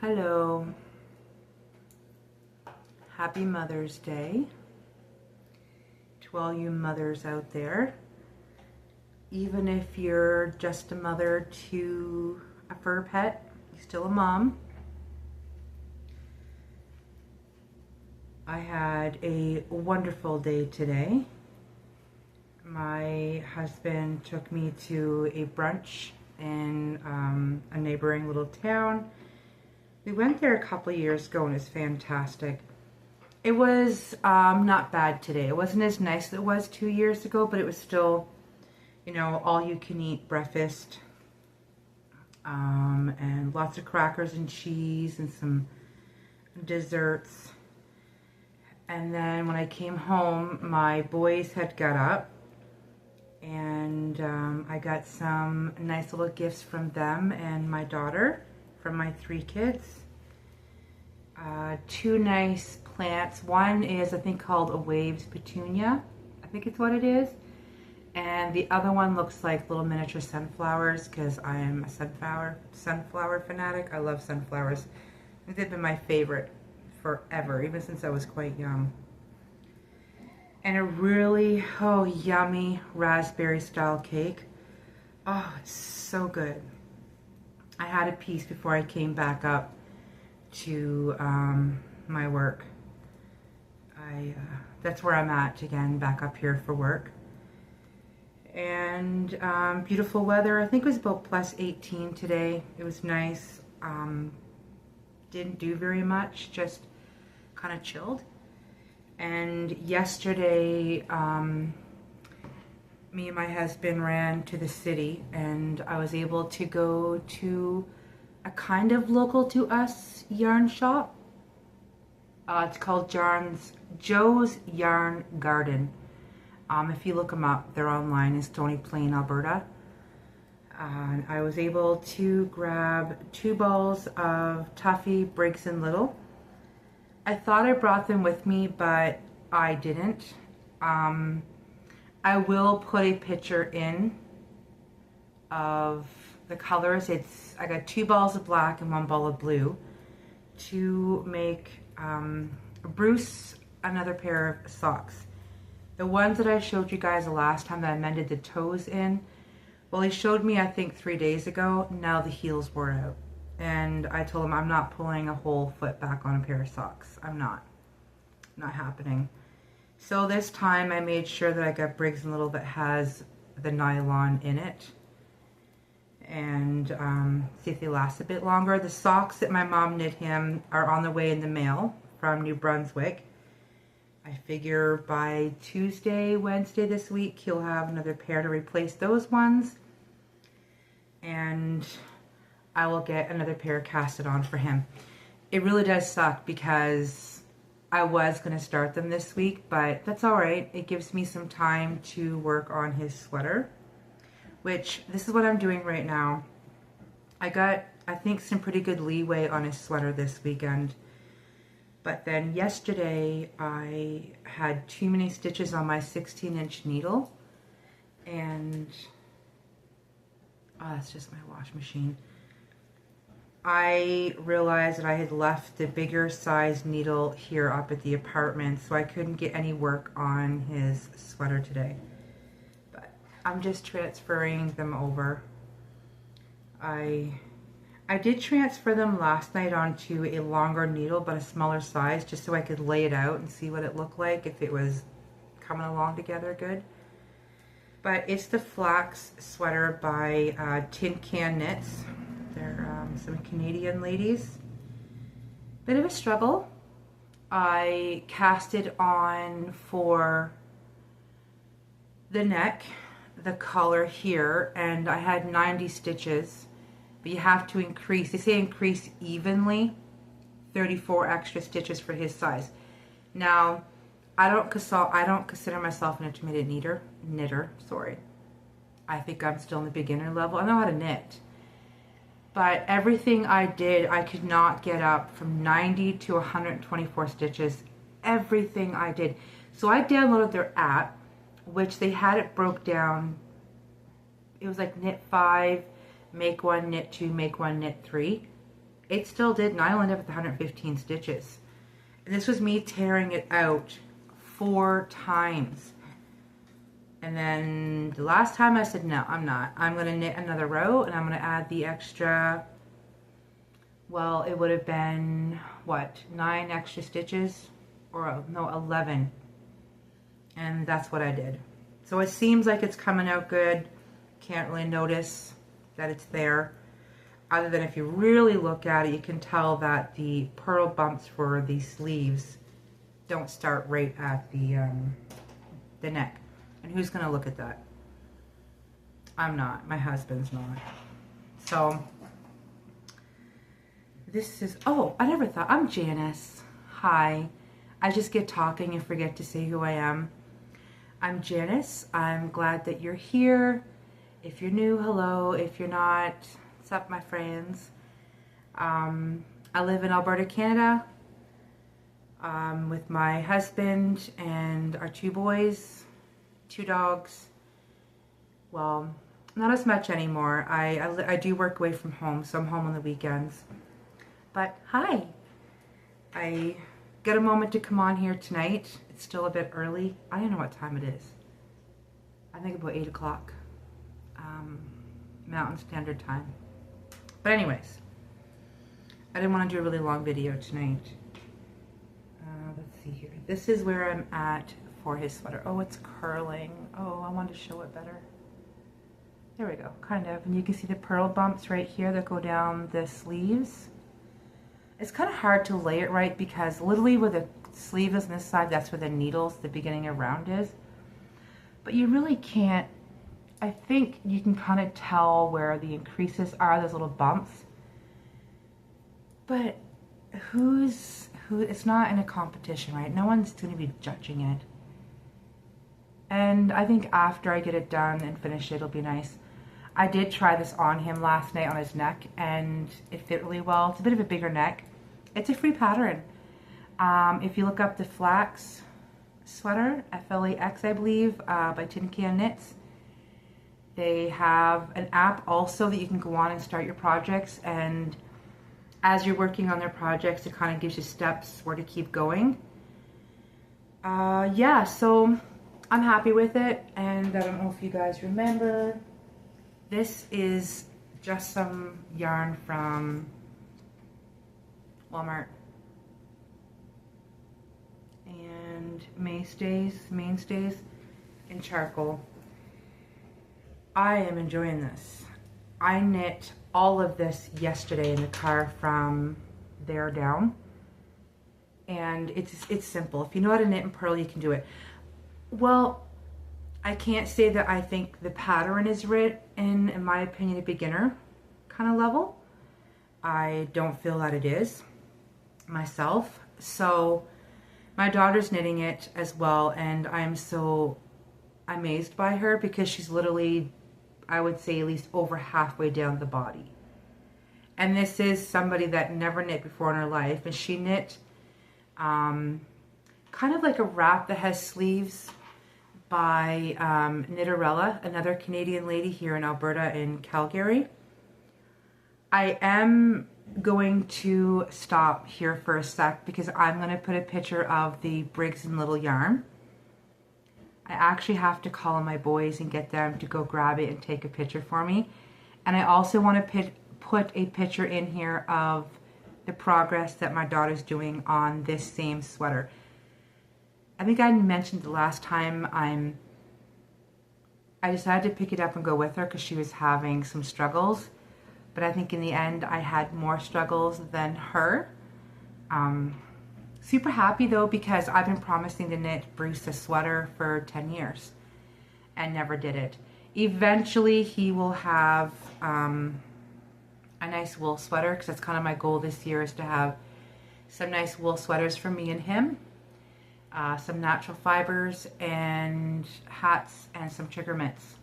Hello. Happy Mother's Day to all you mothers out there. Even if you're just a mother to a fur pet, you're still a mom. I had a wonderful day today. My husband took me to a brunch in a neighboring little town. We went there a couple of years ago and it was fantastic. It was not bad today. It wasn't as nice as it was 2 years ago, but it was still, you know, all you can eat breakfast and lots of crackers and cheese and some desserts. And then when I came home, my boys had got up and I got some nice little gifts from them and my daughter, from my 3 kids. 2 nice plants. One is, I think, called a waves petunia. I think it's what it is. And the other one looks like little miniature sunflowers because I am a sunflower fanatic. I love sunflowers. I think they've been my favorite forever, even since I was quite young. And a really, yummy raspberry style cake. Oh, it's so good. I had a piece before I came back up to my work. That's where I'm at again, back up here for work. And beautiful weather. I think it was about plus 18 today. It was nice. Didn't do very much, just kind of chilled. And yesterday, me and my husband ran to the city and I was able to go to a kind of local to us yarn shop. It's called Joe's Yarn Garden. If you look them up, they're online in Stony Plain, Alberta. And I was able to grab 2 balls of Tuffy Briggs & Little. I thought I brought them with me, but I didn't. I will put a picture in of the colors. I got 2 balls of black and 1 ball of blue to make Bruce another pair of socks. The ones that I showed you guys the last time that I mended the toes in, well, he showed me I think 3 days ago. Now the heels wore out. And I told him I'm not pulling a whole foot back on a pair of socks. I'm not. Not happening. So this time I made sure that I got Briggs & Little that has the nylon in it. And see if they last a bit longer. The socks that my mom knit him are on the way in the mail from New Brunswick. I figure by Tuesday, Wednesday this week, he'll have another pair to replace those ones. And I will get another pair casted on for him. It really does suck because I was going to start them this week, but that's all right. It gives me some time to work on his sweater, which this is what I'm doing right now. I got, I think, some pretty good leeway on his sweater this weekend. But then yesterday I had too many stitches on my 16-inch needle. And, that's just my wash machine. I realized that I had left the bigger size needle here up at the apartment, so I couldn't get any work on his sweater today. But I'm just transferring them over. I did transfer them last night onto a longer needle, but a smaller size, just so I could lay it out and see what it looked like, if it was coming along together good. But it's the flax sweater by Tin Can Knits. They're some Canadian ladies. Bit of a struggle. I cast it on for the neck, the collar here, and I had 90 stitches. But you have to increase, they say increase evenly, 34 extra stitches for his size. Now, I don't consider myself an intermediate knitter. I think I'm still in the beginner level. I know how to knit. But everything I did, I could not get up from 90 to 124 stitches. Everything I did. So I downloaded their app, which they had it broke down. It was like knit 5, make 1, knit 2, make 1, knit 3. it still did, and I only ended up with 115 stitches. And this was me tearing it out 4 times. And then the last time I said, no, I'm not. I'm going to knit another row, and I'm going to add the extra, well, it would have been, what, 9 extra stitches? Or, no, 11. And that's what I did. So it seems like it's coming out good. Can't really notice that it's there. Other than if you really look at it, you can tell that the purl bumps for the sleeves don't start right at the neck. And who's going to look at that? I'm not. My husband's not. So, this is... Oh, I never thought... I'm Janice. Hi. I just get talking and forget to say who I am. I'm Janice. I'm glad that you're here. If you're new, hello. If you're not, what's up, my friends? I live in Alberta, Canada, with my husband and our 2 boys. 2 dogs. Well, not as much anymore. I do work away from home, so I'm home on the weekends. But hi, I got a moment to come on here tonight. It's still a bit early. I don't know what time it is. I think about 8 o'clock, Mountain Standard Time. But anyways, I didn't want to do a really long video tonight. Let's see here. This is where I'm at for his sweater. Oh, it's curling. Oh, I want to show it better. There we go, kind of. And you can see the purl bumps right here that go down the sleeves. It's kind of hard to lay it right because literally where the sleeve is on this side, that's where the needles, the beginning of round is. But you really can't, I think you can kind of tell where the increases are, those little bumps. But it's not in a competition, right? No one's going to be judging it. And I think after I get it done and finish it, it'll be nice. I did try this on him last night on his neck, and it fit really well. It's a bit of a bigger neck. It's a free pattern. If you look up the Flax sweater, F-L-A-X, I believe, by Tin Can Knits, they have an app also that you can go on and start your projects, and as you're working on their projects, it kind of gives you steps where to keep going. Yeah, so I'm happy with it, and I don't know if you guys remember, this is just some yarn from Walmart. And mainstays in charcoal. I am enjoying this. I knit all of this yesterday in the car from there down. And it's simple. If you know how to knit and purl, you can do it. Well, I can't say that I think the pattern is written, in my opinion, a beginner kind of level. I don't feel that it is myself. So my daughter's knitting it as well, and I'm so amazed by her because she's literally, I would say, at least over halfway down the body. And this is somebody that never knit before in her life, and she knit kind of like a wrap that has sleeves by Knitterella, another Canadian lady here in Alberta in Calgary. I am going to stop here for a sec because I'm going to put a picture of the Briggs and Little yarn. I actually have to call my boys and get them to go grab it and take a picture for me. And I also want to put a picture in here of the progress that my daughter's doing on this same sweater. I think I mentioned the last time I decided to pick it up and go with her because she was having some struggles. But I think in the end I had more struggles than her. Super happy though because I've been promising to knit Bruce a sweater for 10 years and never did it. Eventually he will have a nice wool sweater because that's kind of my goal this year, is to have some nice wool sweaters for me and him. Some natural fibers and hats and some trigger mitts.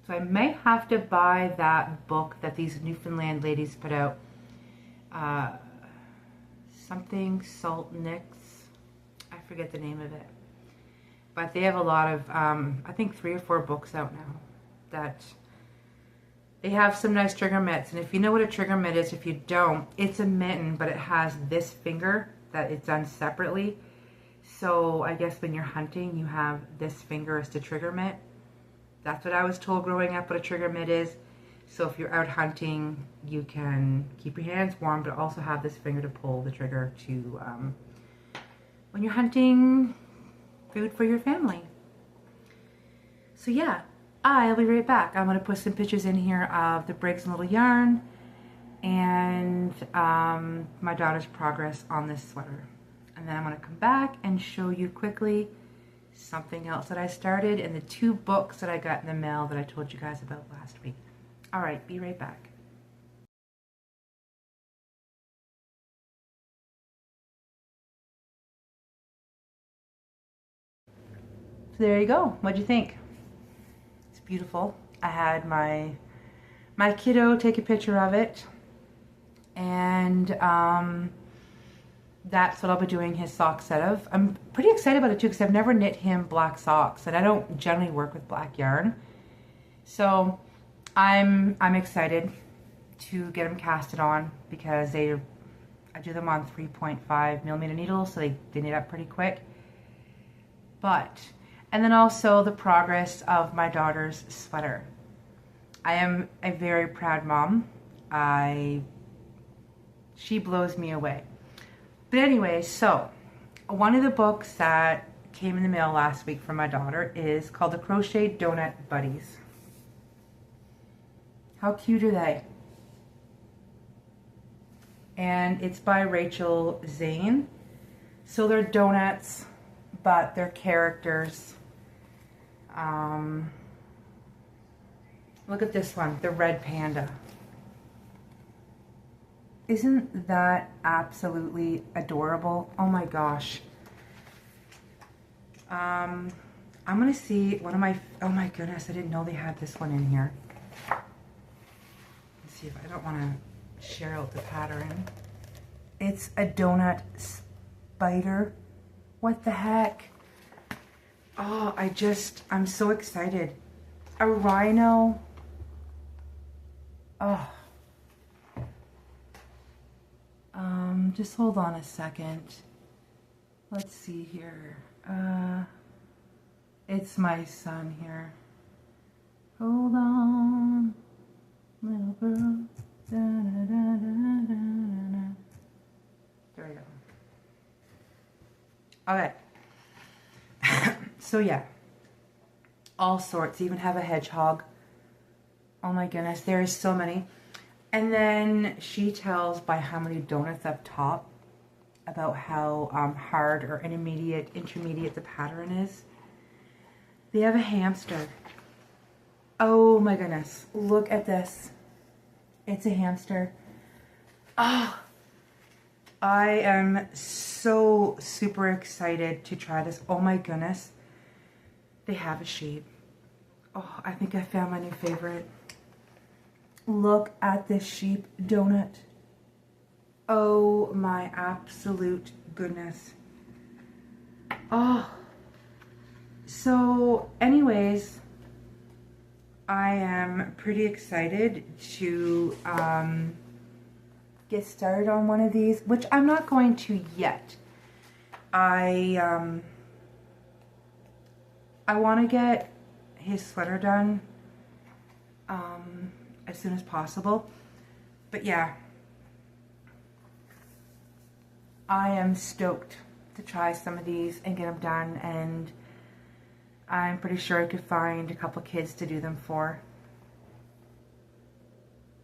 So I may have to buy that book that these Newfoundland ladies put out. Something Salt Nicks. I forget the name of it. But they have a lot of, I think 3 or 4 books out now that They have some nice trigger mitts, and if you know what a trigger mitt is, if you don't, it's a mitten, but it has this finger that it's done separately. So I guess when you're hunting, you have this finger as the trigger mitt. That's what I was told growing up what a trigger mitt is. So if you're out hunting, you can keep your hands warm, but also have this finger to pull the trigger to when you're hunting food for your family. So yeah, I'll be right back. I'm going to put some pictures in here of the Briggs and Little yarn and my daughter's progress on this sweater. And then I'm going to come back and show you quickly something else that I started and the 2 books that I got in the mail that I told you guys about last week. All right, be right back. So there you go. What'd you think? It's beautiful. I had my kiddo take a picture of it, and that's what I'll be doing his sock set of. I'm pretty excited about it too because I've never knit him black socks, and I don't generally work with black yarn. So I'm excited to get them casted on because I do them on 3.5 millimeter needles, so they knit up pretty quick. And then also the progress of my daughter's sweater. I am a very proud mom. She blows me away. But anyway, so one of the books that came in the mail last week from my daughter is called The Crochet Donut Buddies. How cute are they? And it's by Rachel Zane. So they're donuts, but they're characters. Look at this one, the red panda. Isn't that absolutely adorable? Oh my gosh. I'm gonna see one of my, oh my goodness, I didn't know they had this one in here. Let's see if I don't wanna share out the pattern. It's a donut spider. What the heck? Oh, I'm so excited. A rhino. Oh. Just hold on a second. Let's see here. It's my son here. Hold on, little girl. Da, da, da, da, da, da. There we go. Okay. So yeah, all sorts. Even have a hedgehog. Oh my goodness, there's so many. And then she tells by how many donuts up top about how hard or intermediate the pattern is. They have a hamster. Oh my goodness, look at this. It's a hamster. Oh, I am so super excited to try this. Oh my goodness. They have a sheep. Oh, I think I found my new favorite. Look at this sheep donut. Oh my absolute goodness. Oh. So anyways, I am pretty excited to get started on one of these, which I'm not going to yet. I want to get his sweater done as soon as possible. But yeah, I am stoked to try some of these and get them done, and I'm pretty sure I could find a couple kids to do them for.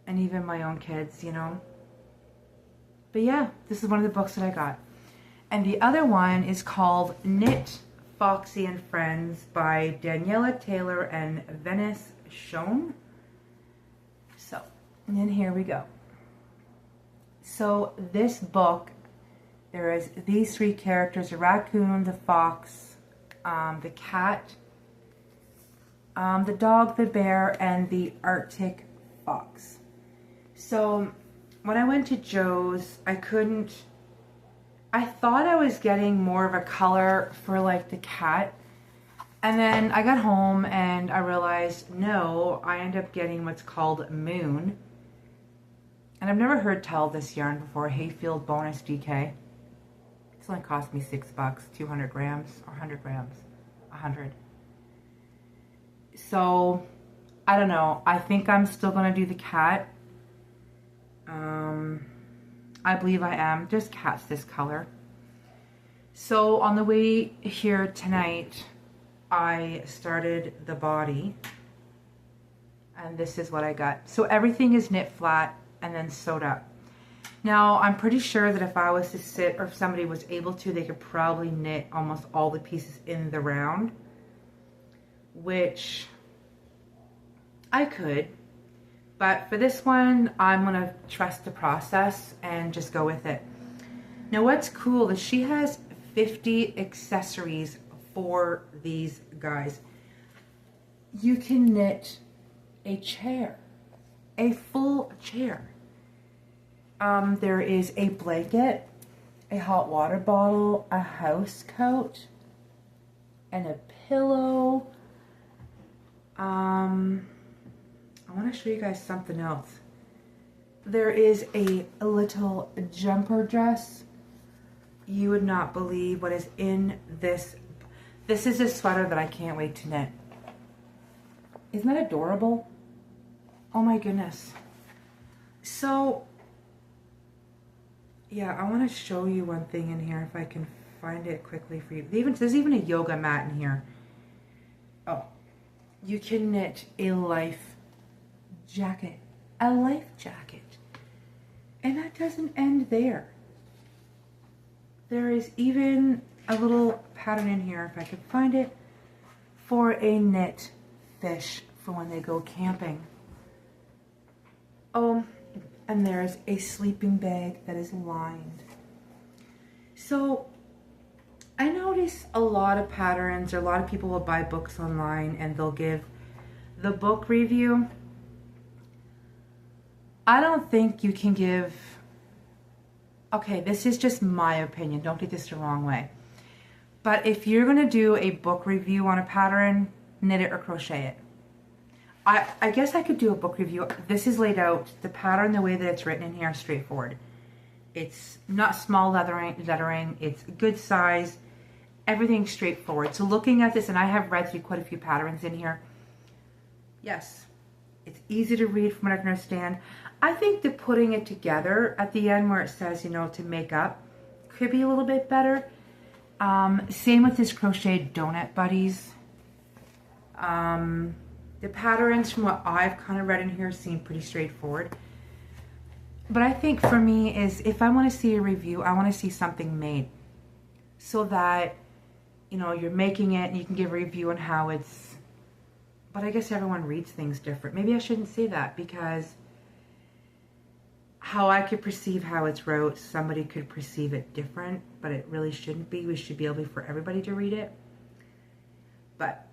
And even my own kids, you know. But yeah, this is one of the books that I got. And the other one is called Knit, Foxy and Friends by Daniela Taylor and Venice Schoen. So, and then here we go. So this book, there is these 3 characters, the raccoon, the fox, the cat, the dog, the bear, and the Arctic fox. So when I went to Joe's, I thought I was getting more of a color for like the cat, And then I got home and I realized, no, I end up getting what's called Moon. And I've never heard tell this yarn before, Hayfield Bonus DK. It's only cost me $6, 200 grams or 100 grams, 100. So, I don't know. I think I'm still going to do the cat. I believe I am. There's cats this color. So on the way here tonight, I started the body. And this is what I got. So everything is knit flat and then sewed up. Now, I'm pretty sure that if I was to sit, or if somebody was able to, they could probably knit almost all the pieces in the round, which I could. But for this one, I'm gonna trust the process and just go with it. Now, what's cool is she has 50 accessories for these guys. You can knit a chair, a full chair. There is a blanket, a hot water bottle, a house coat, and a pillow. I want to show you guys something else. There is a little jumper dress. You would not believe what is in this. This is a sweater that I can't wait to knit. Isn't that adorable? Oh my goodness. So, yeah, I want to show you one thing in here if I can find it quickly for you. There's even a yoga mat in here. Oh, you can knit a life jacket. A life jacket. And that doesn't end there. There is even a little pattern in here, if I could find it, for a knit fish for when they go camping. Oh, and there's a sleeping bag that is lined. So I notice a lot of patterns, or a lot of people will buy books online and they'll give the book review. I don't think you can give, okay, this is just my opinion, don't take this the wrong way. But if you're gonna do a book review on a pattern, knit it or crochet it. I guess I could do a book review. This is laid out, the pattern, the way that it's written in here is straightforward. It's not small lettering, it's good size, everything's straightforward. So looking at this, and I have read through quite a few patterns in here, yes, it's easy to read from what I can understand. I think that putting it together at the end where it says, you know, to make up, could be a little bit better. Same with this Crochet Donut Buddies. The patterns from what I've kind of read in here seem pretty straightforward. But I think for me is, if I want to see a review, I want to see something made. So that, you know, you're making it and you can give a review on how it's, but I guess everyone reads things different. Maybe I shouldn't say that, because how I could perceive how it's wrote, somebody could perceive it different, but it really shouldn't be. We should be able for everybody to read it. But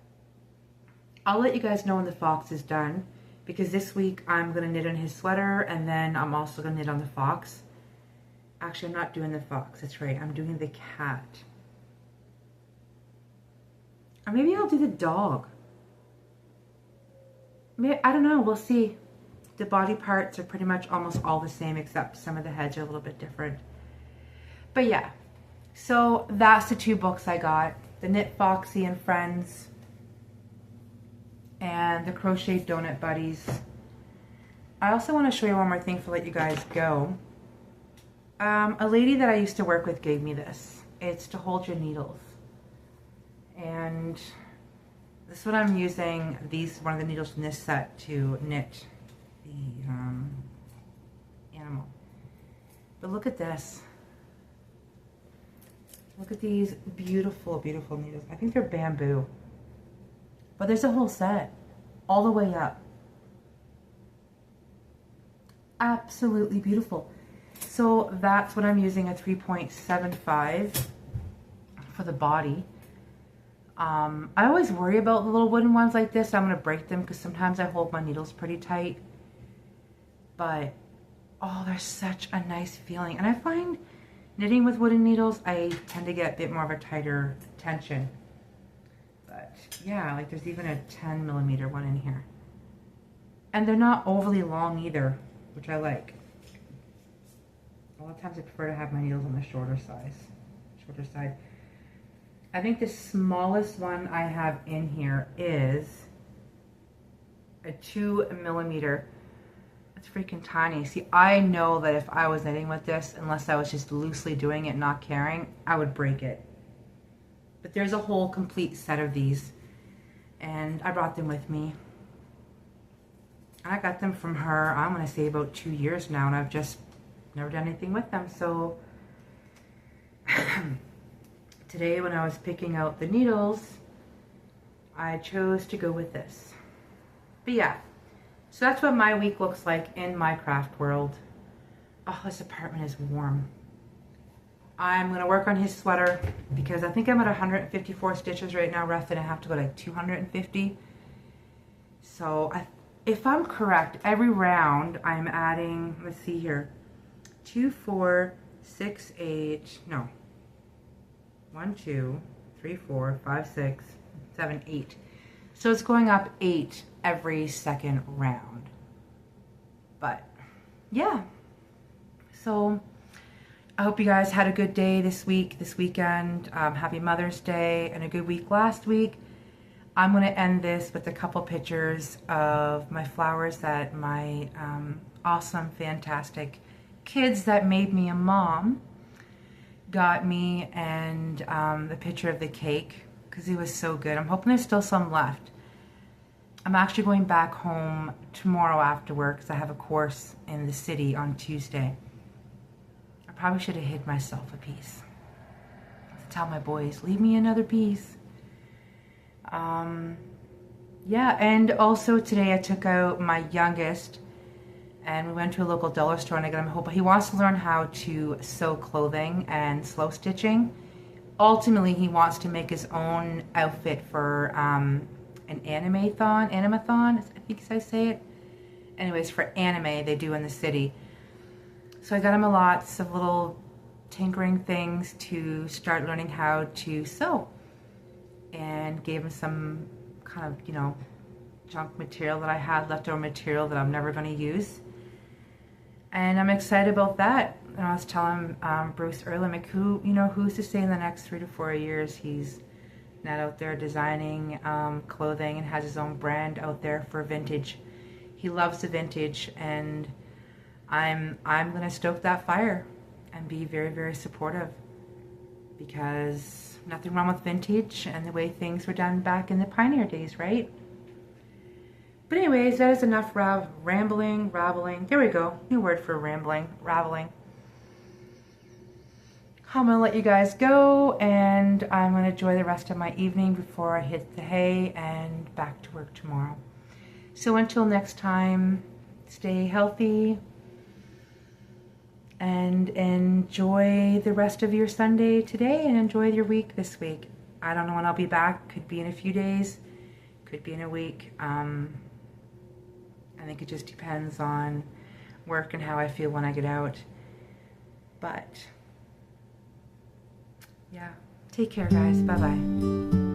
I'll let you guys know when the fox is done, because this week I'm going to knit on his sweater, and then I'm also going to knit on the fox. Actually, I'm not doing the fox, that's right, I'm doing the cat. Or maybe I'll do the dog. Maybe, I don't know, we'll see. The body parts are pretty much almost all the same, except some of the heads are a little bit different. But yeah, so that's the two books I got. The Knit Foxy and Friends, and the Crochet Donut Buddies. I also want to show you one more thing before I let you guys go. A lady that I used to work with gave me this. It's to hold your needles. And this is what I'm using, one of the needles from this set to knit the animal. But look at this. Look at these beautiful, beautiful needles. I think they're bamboo. But there's a whole set, all the way up. Absolutely beautiful. So that's what I'm using, a 3.75 for the body. I always worry about the little wooden ones like this. I'm going to break them because sometimes I hold my needles pretty tight. But, oh, they're such a nice feeling. And I find knitting with wooden needles, I tend to get a bit more of a tighter tension. But yeah, like there's even a 10 millimeter one in here. And they're not overly long either, which I like. A lot of times I prefer to have my needles on the shorter side. I think the smallest one I have in here is a 2 millimeter. It's freaking tiny. See, I know that if I was knitting with this, unless I was just loosely doing it, not caring, I would break it. But there's a whole complete set of these, and I brought them with me. And I got them from her, I'm gonna say about 2 years now, and I've just never done anything with them. So today when I was picking out the needles, I chose to go with this. But yeah, so that's what my week looks like in my craft world. Oh, this apartment is warm. I'm gonna work on his sweater because I think I'm at 154 stitches right now, rough, and I have to go to like 250. So if I'm correct, every round I'm adding, let's see here, 2, 4, 6, 8, no, 1, 2, 3, 4, 5, 6, 7, 8. So it's going up 8 every second round. But yeah, so I hope you guys had a good day this weekend. Happy Mother's Day and a good week last week. I'm going to end this with a couple pictures of my flowers that my awesome, fantastic kids that made me a mom got me, and the picture of the cake because it was so good. I'm hoping there's still some left. I'm actually going back home tomorrow after work because I have a course in the city on Tuesday. I probably should have hid myself a piece. Tell my boys, leave me another piece. Yeah, and also today I took out my youngest and we went to a local dollar store, and I got him a whole, he wants to learn how to sew clothing and slow stitching. Ultimately, he wants to make his own outfit for an animathon, I think I say it. Anyways, for anime they do in the city. So I got him lots of little tinkering things to start learning how to sew, and gave him some kind of, you know, junk material that I had, leftover material that I'm never going to use. And I'm excited about that. And I was telling Bruce earlier, like, who's to say in the next 3 to 4 years he's not out there designing clothing and has his own brand out there for vintage. He loves the vintage, and I'm gonna stoke that fire and be very, very supportive, because nothing wrong with vintage and the way things were done back in the pioneer days, right? But anyways, that is enough rambling. There we go, new word for rambling, raveling. I'm gonna let you guys go, and I'm gonna enjoy the rest of my evening before I hit the hay and back to work tomorrow. So until next time, stay healthy and enjoy the rest of your Sunday today, and enjoy your week this week. I don't know when I'll be back. Could be in a few days, could be in a week. I think it just depends on work and how I feel when I get out. But yeah, take care guys, bye-bye.